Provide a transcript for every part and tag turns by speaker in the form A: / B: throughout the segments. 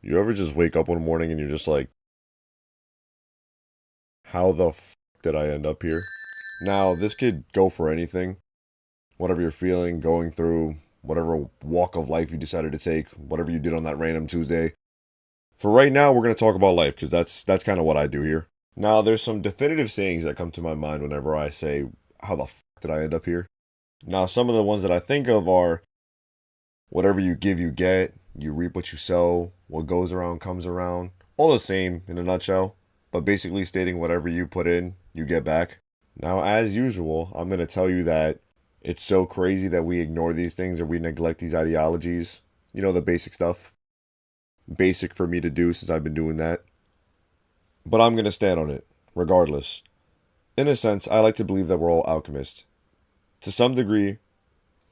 A: You ever just wake up one morning and you're just like, how the f did I end up here? Now, this could go for anything. Whatever you're feeling, going through, whatever walk of life you decided to take, whatever you did on that random Tuesday. For right now, we're going to talk about life because that's kind of what I do here. Now, there's some definitive sayings that come to my mind whenever I say, how the f did I end up here? Now, some of the ones that I think of are, whatever you give, you get. You reap what you sow. What goes around comes around. All the same in a nutshell, but basically stating whatever you put in, you get back. Now, as usual, I'm going to tell you that it's so crazy that we ignore these things or we neglect these ideologies. You know, the basic stuff. Basic for me to do since I've been doing that. But I'm going to stand on it, regardless. In a sense, I like to believe that we're all alchemists. To some degree,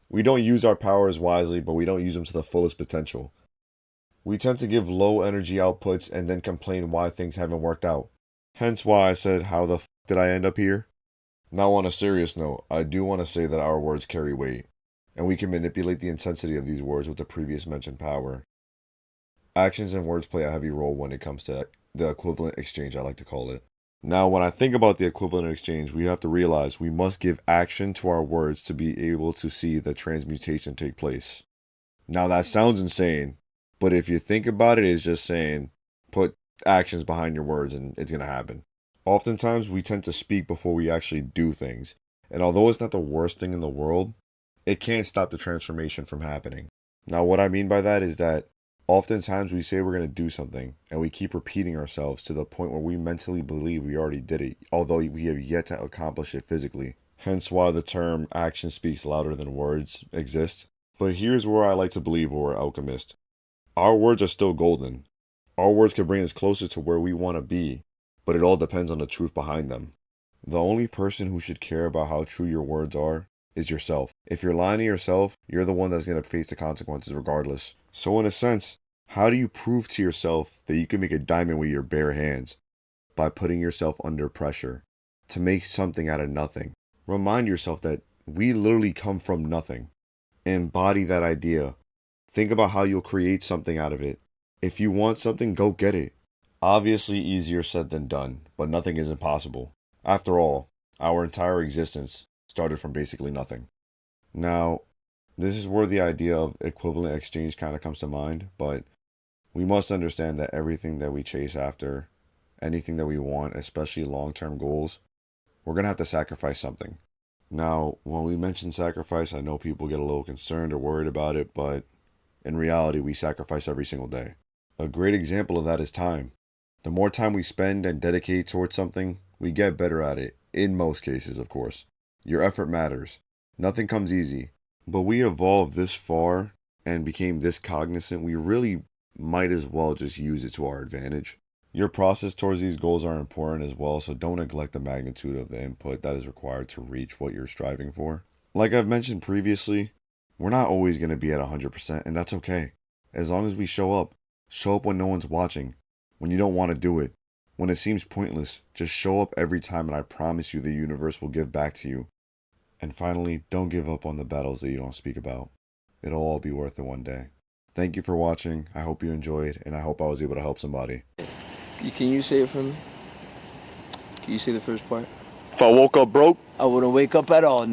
A: we don't use our powers wisely, but we don't use them to the fullest potential. We tend to give low energy outputs and then complain why things haven't worked out. Hence why I said, how the f did I end up here? Now, on a serious note, I do want to say that our words carry weight, and we can manipulate the intensity of these words with the previous mentioned power. Actions and words play a heavy role when it comes to the equivalent exchange, I like to call it. Now, when I think about the equivalent exchange, we have to realize we must give action to our words to be able to see the transmutation take place. Now, that sounds insane, but if you think about it, it's just saying put actions behind your words and it's going to happen. Oftentimes, we tend to speak before we actually do things. And although it's not the worst thing in the world, it can't stop the transformation from happening. Now, what I mean by that is that oftentimes we say we're going to do something and we keep repeating ourselves to the point where we mentally believe we already did it, although we have yet to accomplish it physically. Hence why the term action speaks louder than words exists. But here's where I like to believe we're alchemists. Our words are still golden. Our words could bring us closer to where we want to be, but it all depends on the truth behind them. The only person who should care about how true your words are is yourself. If you're lying to yourself, you're the one that's going to face the consequences regardless. So in a sense, how do you prove to yourself that you can make a diamond with your bare hands? By putting yourself under pressure to make something out of nothing. Remind yourself that we literally come from nothing. Embody that idea. Think about how you'll create something out of it. If you want something, go get it. Obviously easier said than done, but nothing is impossible. After all, our entire existence started from basically nothing. Now, this is where the idea of equivalent exchange kind of comes to mind, but we must understand that everything that we chase after, anything that we want, especially long-term goals, we're going to have to sacrifice something. Now, when we mention sacrifice, I know people get a little concerned or worried about it, but in reality, we sacrifice every single day. A great example of that is time. The more time we spend and dedicate towards something, we get better at it, in most cases, of course. Your effort matters. Nothing comes easy. But we evolved this far and became this cognizant, we really might as well just use it to our advantage. Your process towards these goals are important as well, so don't neglect the magnitude of the input that is required to reach what you're striving for. Like I've mentioned previously, we're not always going to be at 100%, and that's okay. As long as we show up when no one's watching, when you don't want to do it, when it seems pointless, just show up every time and I promise you the universe will give back to you. And finally, don't give up on the battles that you don't speak about. It'll all be worth it one day. Thank you for watching. I hope you enjoyed, and I hope I was able to help somebody.
B: Can you say it for me? Can you say the first part?
A: If I woke up broke,
B: I wouldn't wake up at all.